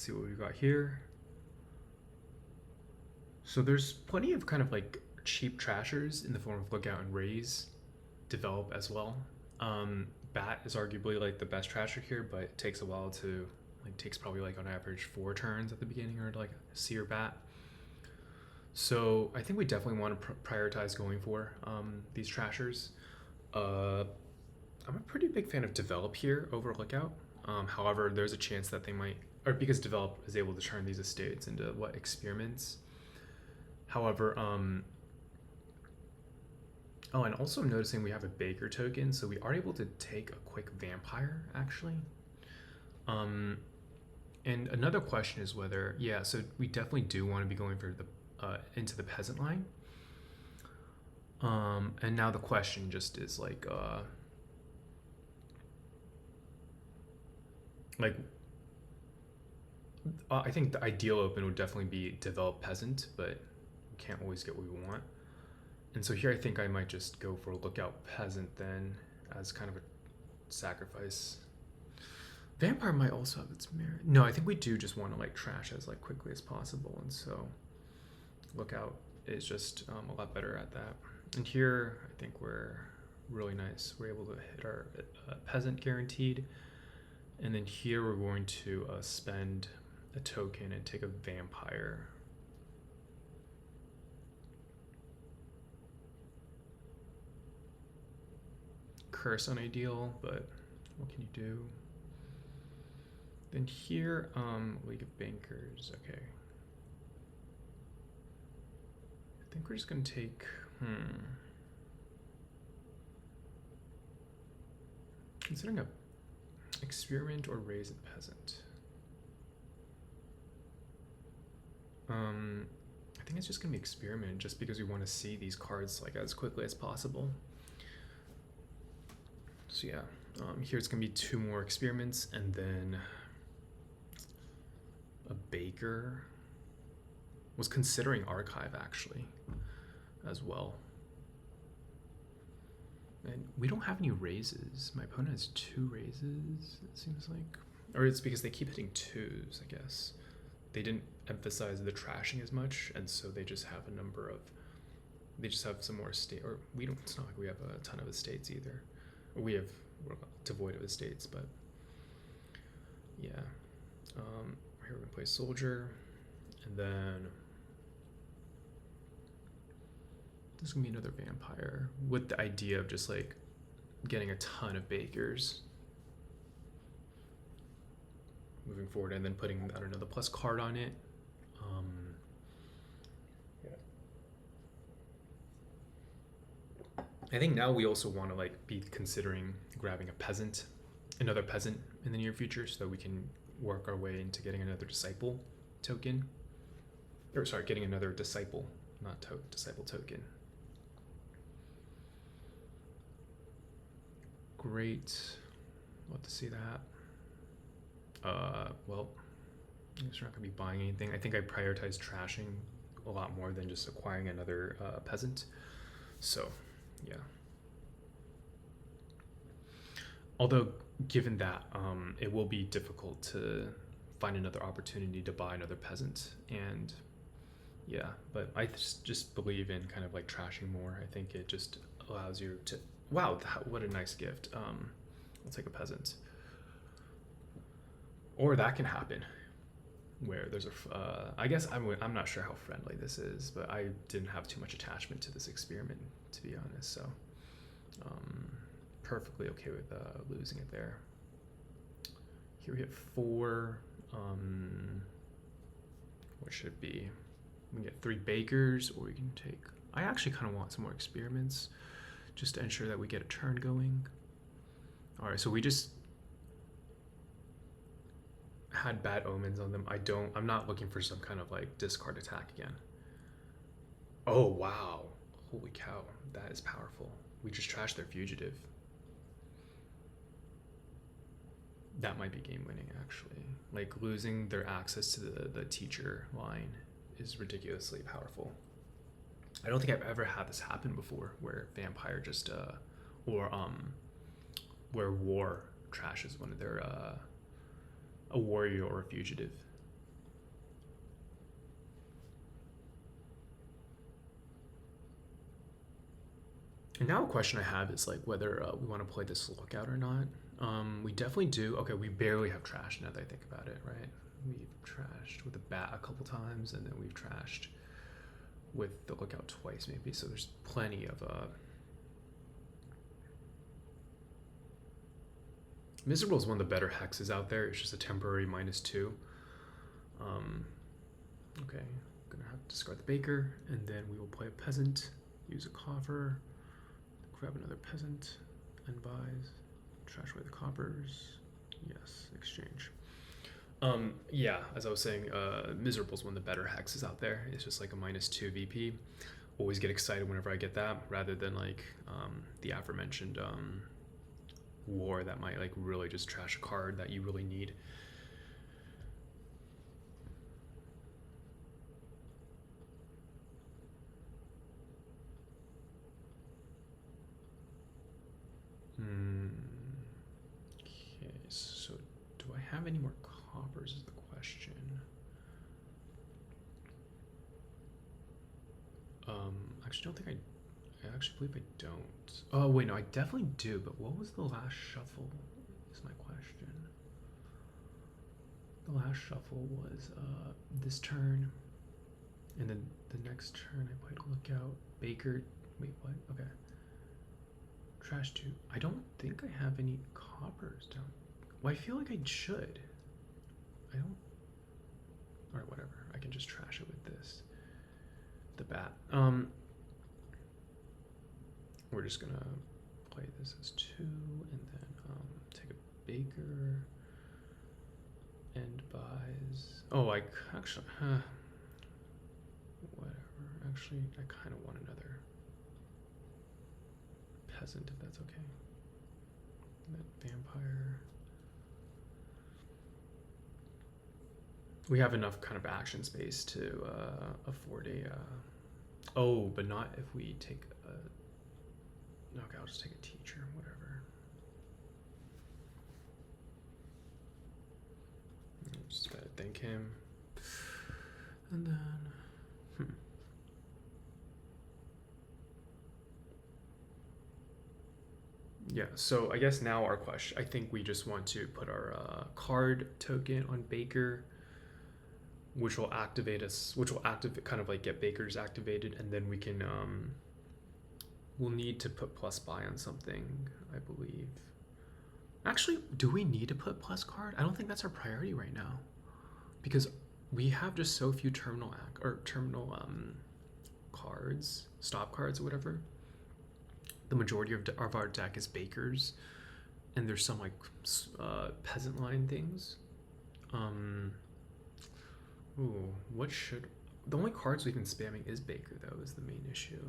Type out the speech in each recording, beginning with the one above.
see what we've got here. So there's plenty of kind of like cheap trashers in the form of Lookout and Raise develop as well. Bat is arguably like the best trasher here, but it takes a while to takes probably like on average 4 turns at the beginning, or like Seer Bat. So I think we definitely want to prioritize going for these trashers. I'm a pretty big fan of Develop here over Lookout. However, there's a chance that they might, or because Develop is able to turn these estates into experiments. However, oh, and also I'm noticing we have a Baker token, so we are able to take a quick Vampire actually. And another question is whether, yeah, so we definitely do want to be going for the into the peasant line. And now the question just is like I think the ideal open would definitely be develop peasant, but we can't always get what we want. And so here I think I might just go for Lookout peasant then as kind of a sacrifice. Vampire might also have its merit. No, I think we do just want to like trash as like quickly as possible, and so Lookout is just a lot better at that. And here I think we're really nice. We're able to hit our peasant guaranteed, and then here we're going to spend a token and take a Vampire. Curse unideal, but what can you do? Then here, League of Bankers, okay. I think we're just gonna take, considering a experiment or raise a peasant. I think it's just gonna be experiment, just because we want to see these cards like as quickly as possible. So yeah, here it's gonna be 2 more experiments, and then a Baker. Was considering Archive actually as well. And we don't have any raises. My opponent has 2 raises, it seems like. Or it's because they keep hitting 2s, I guess. They didn't emphasize the trashing as much, and so they just have a number of, they just have some more estate, or we don't, it's not like we have a ton of estates either. We're devoid of estates, but yeah. Here we're gonna play Soldier, and then this is gonna be another Vampire with the idea of just like getting a ton of Bakers moving forward, and then putting, I don't know, the plus card on it. Yeah. I think now we also want to like be considering grabbing a peasant, another peasant in the near future, so that we can work our way into getting another disciple token. Or sorry, getting another disciple, not disciple token. Great. Love to see that. Well, I guess we're not gonna be buying anything. I think I prioritize trashing a lot more than just acquiring another peasant. So, yeah. Although, given that, it will be difficult to find another opportunity to buy another peasant, and yeah, but I just believe in kind of like trashing more. I think it just allows you to, wow, what a nice gift. I'll take a peasant. Or that can happen where there's a, I guess I'm not sure how friendly this is, but I didn't have too much attachment to this experiment, to be honest, so perfectly okay with losing it there. Here we have 4, what should it be? We can get 3 Bakers, or we can take, I actually kind of want some more experiments just to ensure that we get a turn going. All right, so we just had bad omens on them. I'm not looking for some kind of like discard attack again. Oh, wow. Holy cow, that is powerful. We just trashed their fugitive. That might be game winning, actually. Like, losing their access to the teacher line is ridiculously powerful. I don't think I've ever had this happen before, where Vampire just, or where War trashes one of their, a warrior or a fugitive. And now a question I have is like whether we want to play this lookout or not. We definitely do. Okay, we barely have trash now that I think about it, right? We've trashed with a bat a couple times, and then we've trashed with the lookout twice maybe. So there's plenty of Miserable is one of the better hexes out there. It's just a temporary -2. Okay, gonna have to discard the baker, and then we will play a peasant, use a coffer, grab another peasant, and buys, trash away the coppers. Yes, exchange. Yeah, as I was saying, Miserable is one of the better hexes out there. It's just like a -2 VP. Always get excited whenever I get that, rather than like the aforementioned war that might like really just trash a card that you really need. Okay, so do I have any more coppers is the question. I actually don't think I actually believe I don't. Oh wait, no, I definitely do, but what was the last shuffle is my question. The last shuffle was this turn, and then the next turn I played lookout, baker, wait, what? Okay. Trash 2. I don't think I have any coppers down. Well, I feel like I should. I don't. Alright, whatever. I can just trash it with this. The bat. We're just gonna play this as 2, and then take a baker and buys. Oh, I actually, whatever. Actually, I kind of want another peasant if that's okay. That vampire. We have enough kind of action space to afford a. Oh, but not if we take a. Okay, I'll just take a teacher, whatever. Just gotta thank him. And then. Yeah, so I guess now our question, I think we just want to put our card token on Baker, which will activate us, which will activate, kind of like get Baker's activated, and then we can, we'll need to put plus buy on something, I believe. Actually, do we need to put plus card? I don't think that's our priority right now, because we have just so few terminal cards, stop cards or whatever. The majority of our deck is Bakers, and there's some like peasant line things. Ooh, what should... The only cards we've been spamming is Baker, though, is the main issue.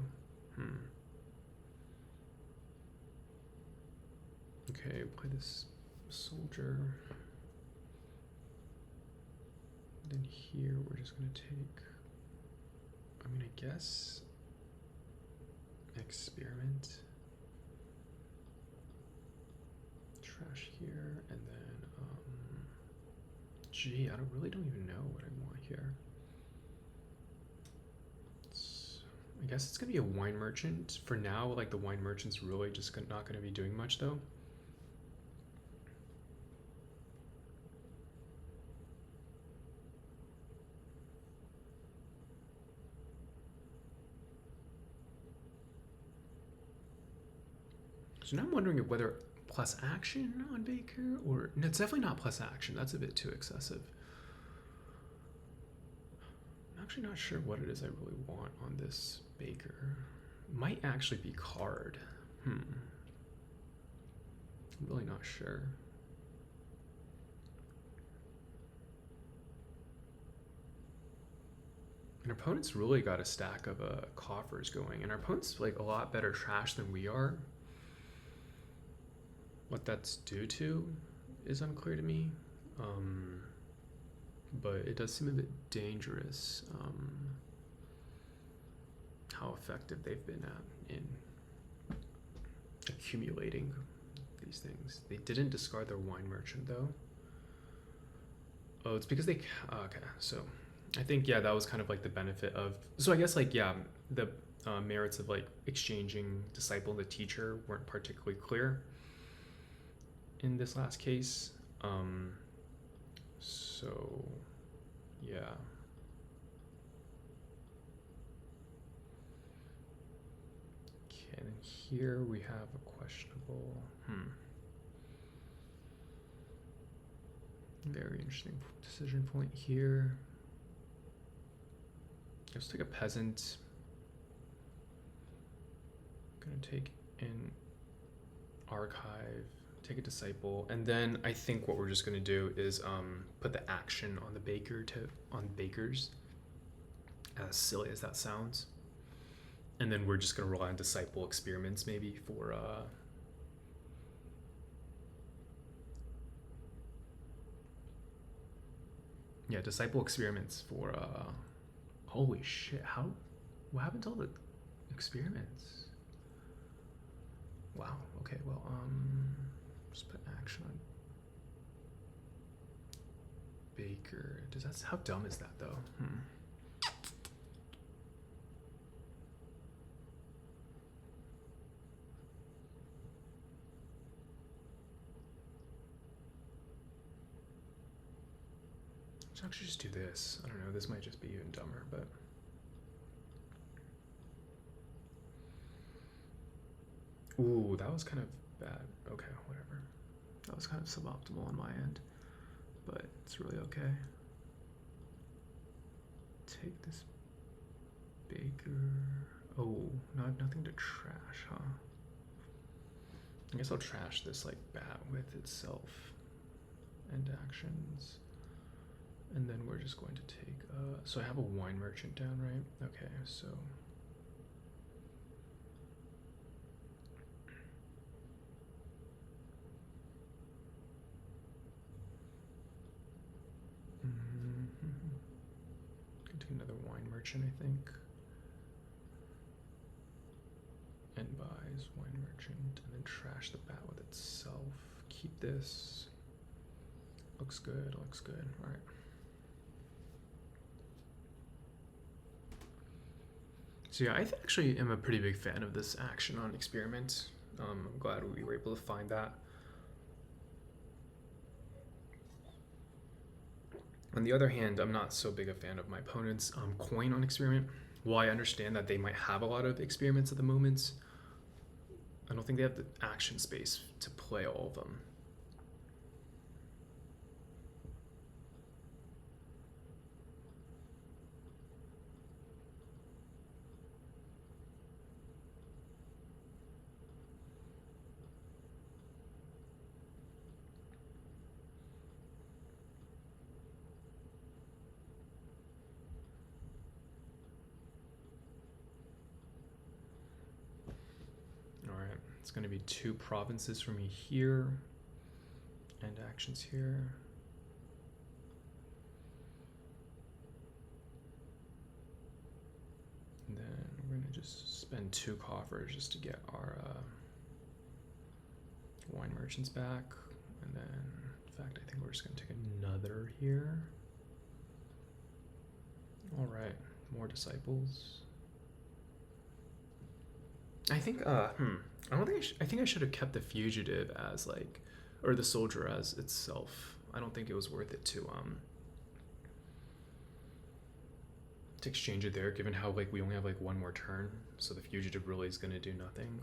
Okay, play this soldier. Then here we're just gonna take... I mean, I guess... Experiment. Trash here, and then gee, I really don't even know what I want here. I guess it's gonna be a wine merchant for now. Like the wine merchant's really just not gonna be doing much though. So now I'm wondering whether plus action on Baker, or no, it's definitely not plus action. That's a bit too excessive. I'm actually not sure what it is I really want on this Baker. Might actually be card. I'm really not sure. And our opponent's really got a stack of coffers going, and our opponent's like a lot better trash than we are. What that's due to is unclear to me, but it does seem a bit dangerous how effective they've been in accumulating these things. They didn't discard their wine merchant though. Oh, it's because they... Okay, so I think, yeah, that was kind of like the benefit of... So I guess like, yeah, the merits of like exchanging disciple and the teacher weren't particularly clear in this last case. So yeah. Okay, and then here we have a questionable, very interesting decision point here. Let's take a peasant. Gonna take an archive, take a disciple, and then I think what we're just gonna do is put the action on the baker on bakers, as silly as that sounds. And then we're just gonna rely on disciple experiments maybe for disciple experiments for holy shit, what happened to all the experiments? Wow, okay, well, just put action on baker. How dumb is that though? Let's actually just do this. I don't know, this might just be even dumber, but. Ooh, that was kind of bad. Okay, whatever. That was kind of suboptimal on my end, but it's really okay. Take this baker. Oh, no, I have nothing to trash, huh? I guess I'll trash this like bat with itself and actions. And then we're just going to take, so I have a wine merchant down, right? Okay, so. Could take another wine merchant, I think. And buys wine merchant, and then trash the bat with itself. Keep this. Looks good, looks good, all right. So yeah, I actually am a pretty big fan of this action on experiment. I'm glad we were able to find that. On the other hand, I'm not so big a fan of my opponent's coin on experiment. While I understand that they might have a lot of experiments at the moment, I don't think they have the action space to play all of them. It's going to be 2 provinces for me here and actions here. And then we're going to just spend 2 coffers just to get our wine merchants back. And then, in fact, I think we're just going to take another here. All right, more disciples. I think, I think I should have kept the fugitive as like, or the soldier as itself. I don't think it was worth it to exchange it there, given how like we only have like 1 more turn, so the fugitive really is going to do nothing.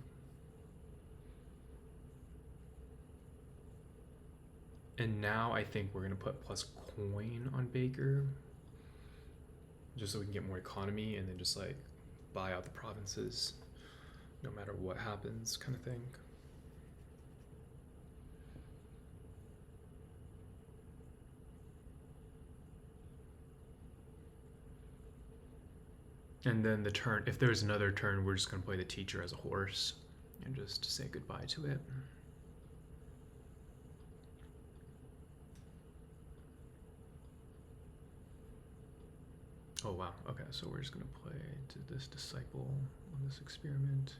And now I think we're going to put plus coin on Baker, just so we can get more economy, and then just like buy out the provinces no matter what happens, kind of thing. And then the turn, if there's another turn, we're just going to play the teacher as a horse and just say goodbye to it. Oh wow, okay, so we're just going to play to this disciple on this experiment.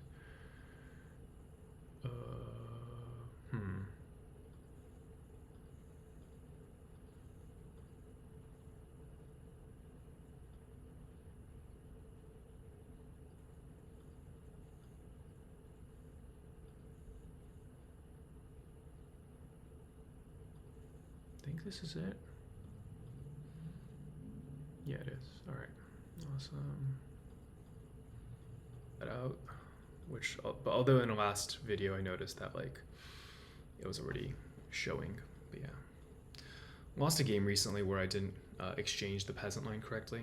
this is it. Yeah, it is. All right. Awesome. That out. But although in the last video I noticed that like it was already showing. But yeah. Lost a game recently where I didn't exchange the peasant line correctly,